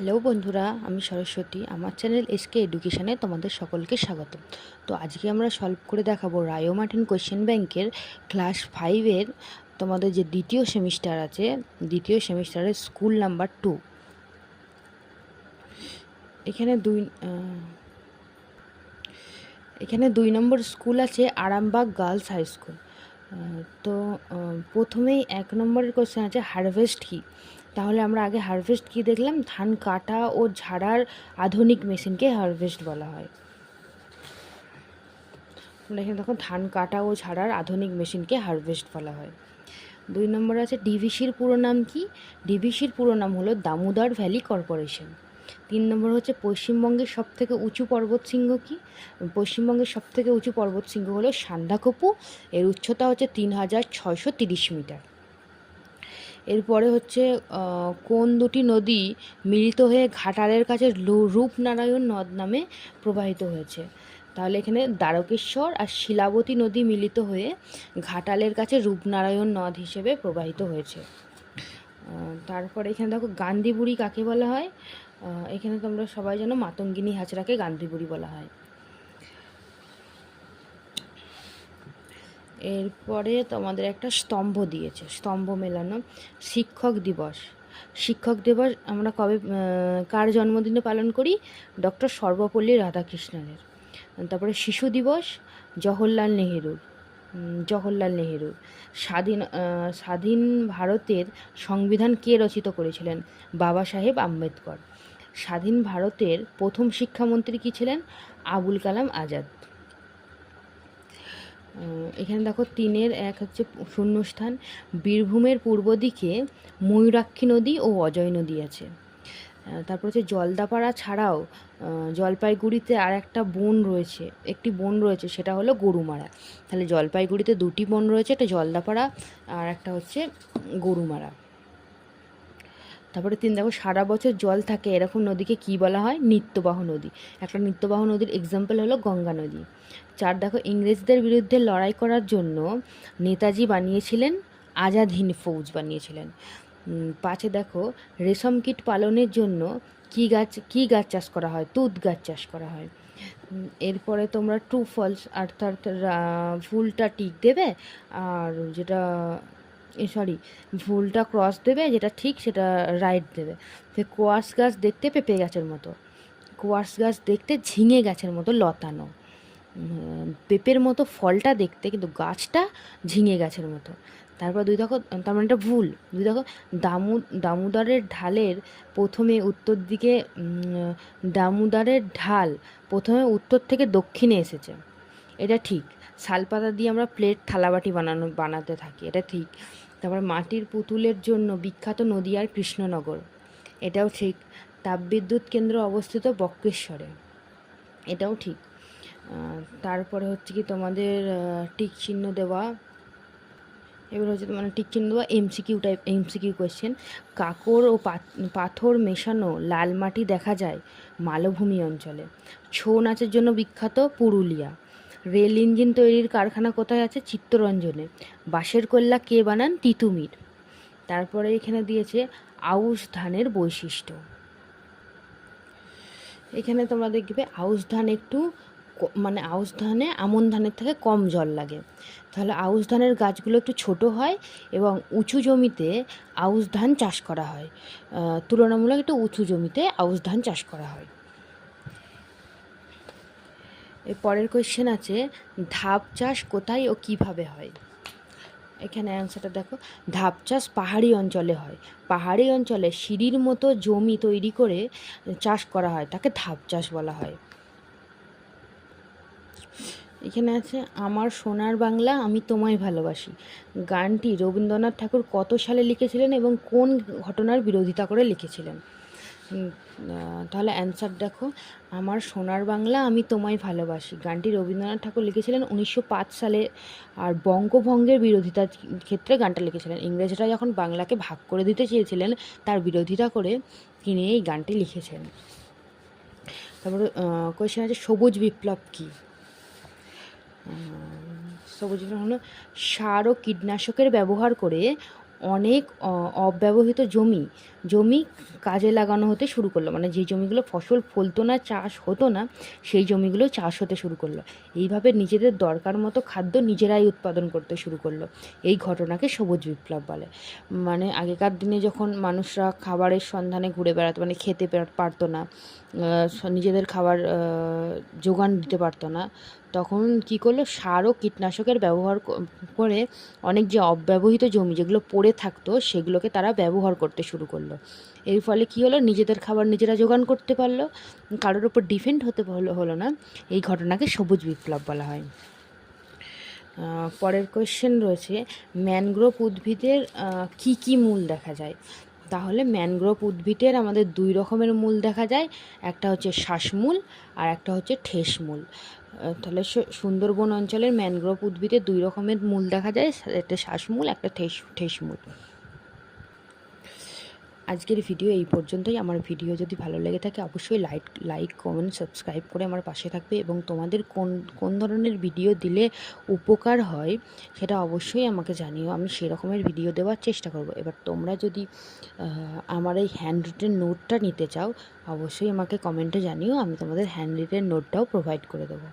Hello বন্ধুরা, আমি সরস্বতী। আমার চ্যানেল এসকে এডুকেশনে তোমাদের সকলকে স্বাগত। তো আজকে আমরা সলভ করে দেখাবো রায়ো মার্টিন কোয়েশ্চেন ব্যাংকের ক্লাস 5-এর তোমাদের যে দ্বিতীয় সেমিস্টার আছে, দ্বিতীয় সেমিস্টারের স্কুল নাম্বার 2। এখানে 2 নম্বর স্কুল আছে আরামবাগ গার্লস হাই স্কুল। তো প্রথমেই 1 নম্বরের কোয়েশ্চেন আছে হারভেস্ট কী। তাহলে আমরা আগে হারভেস্ট কী দেখলাম, ধান কাটা ও ঝাড়ার আধুনিক মেশিনকে হারভেস্ট বলা হয়। আমরা এখানে দেখো ধান কাটা ও ঝাড়ার আধুনিক মেশিনকে হারভেস্ট বলা হয়। 2 নম্বরে আছে ডিভিসির পুরো নাম কি। ডিভিসির পুরো নাম হলো দামোদর ভ্যালি কর্পোরেশন। 3 নম্বর হচ্ছে পশ্চিমবঙ্গের সবথেকে উঁচু পর্বতশৃঙ্গ কি। পশ্চিমবঙ্গের সবথেকে উঁচু পর্বতশৃঙ্গ হলো সান্দাকফু। এর উচ্চতা হচ্ছে 3630 মিটার। এরপরে হচ্ছে কোন দুটি নদী মিলিত হয়ে ঘাটালের কাছে রূপনারায়ণ নদ নামে প্রবাহিত হয়েছে। তাহলে এখানে দ্বারকেশ্বর আর শিলাবতী নদী মিলিত হয়ে ঘাটালের কাছে রূপনারায়ণ নদ হিসেবে প্রবাহিত হয়েছে। তারপরে এখানে দেখো গান্ধীবুড়ি কাকে বলা হয়। এখানে তোমরা সবাই জানো মাতঙ্গিনী হাজরাকে গান্ধীবুড়ি বলা হয়। এরপরে তোমাদের একটা স্তম্ভ দিয়েছে, স্তম্ভ মেলানো। শিক্ষক দিবস। শিক্ষক দিবস আমরা কবে কার জন্মদিনে পালন করি? ডক্টর সর্বপল্লী রাধাকৃষ্ণনের। তারপরে শিশু দিবস জওহরলাল নেহেরুর। স্বাধীন ভারতের সংবিধান কে রচিত করেছিলেন? বাবা সাহেব আম্বেদকর। স্বাধীন ভারতের প্রথম শিক্ষামন্ত্রী কী ছিলেন? আবুল কালাম আজাদ। এখানে দেখো 3-1 হচ্ছে শূন্যস্থান। বীরভূমের পূর্ব দিকে ময়ূরাক্ষী নদী ও অজয় নদী আছে। তারপর হচ্ছে জলদাপাড়া ছাড়াও জলপাইগুড়িতে আর একটি বন রয়েছে, সেটা হলো গরুমারা। তাহলে জলপাইগুড়িতে 2টি বন রয়েছে, একটা জলদাপাড়া আর একটা হচ্ছে গরুমারা। তারপরে 3 দেখো সারা বছর জল থাকে এরকম নদীকে কি বলা হয়? নিত্যবাহ নদী। একটা নিত্যবাহ নদীর এক্সাম্পল হলো গঙ্গা নদী। 4 দেখো ইংরেজদের বিরুদ্ধে লড়াই করার জন্য নেতাজি বানিয়েছিলেন আজাদ হিন্দ ফৌজ বানিয়েছিলেন। 5 দেখো রেশম কীট পালনের জন্য কি গাছ চাষ করা হয়? তুঁত গাছ চাষ করা হয়। এরপরে তোমরা ট্রু ফলস অর্থাৎ ভুলটা টিক দেবে, আর যেটা ভুলটা ক্রস দেবে, যেটা ঠিক সেটা রাইট দেবে। কোয়াশ গাছ দেখতে পেঁপে গাছের মতো, কোয়াশ গাছ দেখতে ঝিঙে গাছের মতো লতানো, পেঁপের মতো ফলটা দেখতে, কিন্তু গাছটা ঝিঙে গাছের মতো। তারপর 2 দেখো, তার মানে এটা ভুল। 2 দেখো দামোদরের ঢালের প্রথমে উত্তর দিকে দামোদরের ঢাল প্রথমে উত্তর থেকে দক্ষিণে এসেছে, এটা ঠিক। শালপাতা দিয়ে আমরা প্লেট থালাবাটি বানাতে থাকি, এটা ঠিক। তারপর মাটির পুতুলের জন্য বিখ্যাত নদীয়ার কৃষ্ণনগর, এটাও ঠিক। তাপবিদ্যুৎ কেন্দ্র অবস্থিত বক্রেশ্বরে, এটাও ঠিক। তারপরে হচ্ছে কি তোমাদের টিক চিহ্ন দেওয়া। এবার হচ্ছে তোমার টিক চিহ্ন দেওয়া এমসিকিউ কোয়েশ্চেন। কাঁকর ও পাথর মেশানো লাল মাটি দেখা যায় মালভূমি অঞ্চলে। ছৌ নাচের জন্য বিখ্যাত পুরুলিয়া। রেল ইঞ্জিন তৈরির কারখানা কোথায় আছে? চিত্তরঞ্জনে। বাঁশের কল্লা কে বানান? তিতুমির। তারপরে এখানে দিয়েছে আউশ ধানের বৈশিষ্ট্য। এখানে তোমরা দেখবে আউশ ধান আউশ ধানে আমন ধানের থেকে কম জল লাগে। তাহলে আউশ ধানের গাছগুলো একটু ছোট হয় এবং উঁচু জমিতে আউশ ধান চাষ করা হয়। তুলনামূলক একটু উঁচু জমিতে আউশ ধান চাষ করা হয়। এর পরের কোয়েশ্চেন আছে ধাপ চাষ কোথায় ও কিভাবে হয়। এখানে অ্যান্সারটা দেখো, ধাপ চাষ পাহাড়ি অঞ্চলে হয়। পাহাড়ি অঞ্চলে সিঁড়ির মতো জমি তৈরি করে চাষ করা হয়, তাকে ধাপ চাষ বলা হয়। এখানে আছে আমার সোনার বাংলা আমি তোমায় ভালোবাসি গানটি রবীন্দ্রনাথ ঠাকুর কত সালে লিখেছিলেন এবং কোন ঘটনার বিরোধিতা করে লিখেছিলেন? তাহলে অ্যান্সার দেখো, আমার সোনার বাংলা আমি তোমায় ভালোবাসি গানটি রবীন্দ্রনাথ ঠাকুর লিখেছিলেন 1905 সালে, আর বঙ্গভঙ্গের বিরোধিতার ক্ষেত্রে গানটা লিখেছিলেন। ইংরেজরা যখন বাংলাকে ভাগ করে দিতে চেয়েছিলেন, তার বিরোধিতা করে তিনি এই গানটি লিখেছেন। তারপরে কোয়েশ্চেন আছে সবুজ বিপ্লব কী। সবুজ বিপ্লব হলো সার ও কীটনাশকের ব্যবহার করে অনেক অব্যবহৃত জমি জমি কাজে লাগানো হতে শুরু করলো, মানে যে জমিগুলো ফসল ফলতো না, চাষ হতো না, সেই জমিগুলো চাষ হতে শুরু করলো। এইভাবে নিজেদের দরকার মতো খাদ্য নিজেরাই উৎপাদন করতে শুরু করলো। এই ঘটনাকে সবুজ বিপ্লব বলে। মানে আগেকার দিনে যখন মানুষরা খাবারের সন্ধানে ঘুরে বেড়াতো, মানে খেতে পারতো না, নিজেদের খাবার যোগান দিতে পারতো না, তখন কী করলো, সার ও কীটনাশকের ব্যবহার করে অনেক যে অব্যবহৃত জমি যেগুলো পড়ে থাকতো সেগুলোকে তারা ব্যবহার করতে শুরু করলো। এর ফলে কী হলো, নিজেদের খাবার নিজেরা জোগান করতে পারলো, কারোর ওপর ডিপেন্ড হতে হলো না। এই ঘটনাকে সবুজ বিপ্লব বলা হয়। পরের কোয়েশ্চেন রয়েছে, ম্যানগ্রোভ উদ্ভিদের কি কি মূল দেখা যায়? তাহলে ম্যানগ্রোভ উদ্ভিদের আমাদের 2 রকমের মূল দেখা যায়, একটা হচ্ছে শ্বাসমূল আর একটা হচ্ছে ঠেসমূল। তাহলে সুন্দরবন অঞ্চলের ম্যানগ্রোভ উদ্ভিদের 2 রকমের মূল দেখা যায়, একটা শ্বাসমূল, একটা ঠেসমূল। আজকের ভিডিও এই পর্যন্তই। আমার ভিডিও যদি ভালো লেগে থাকে অবশ্যই লাইক কমেন্ট সাবস্ক্রাইব করে আমার পাশে থাকবে, এবং তোমাদের কোন ধরনের ভিডিও দিলে উপকার হয় সেটা অবশ্যই আমাকে জানিও, আমি সেরকমের ভিডিও দেওয়ার চেষ্টা করব। এবার তোমরা যদি আমার এই হ্যান্ড রিটেন নোটটা নিতে চাও অবশ্যই আমাকে কমেন্টে জানিও, আমি তোমাদের হ্যান্ড রিটেন নোটটাও প্রোভাইড করে দেবো।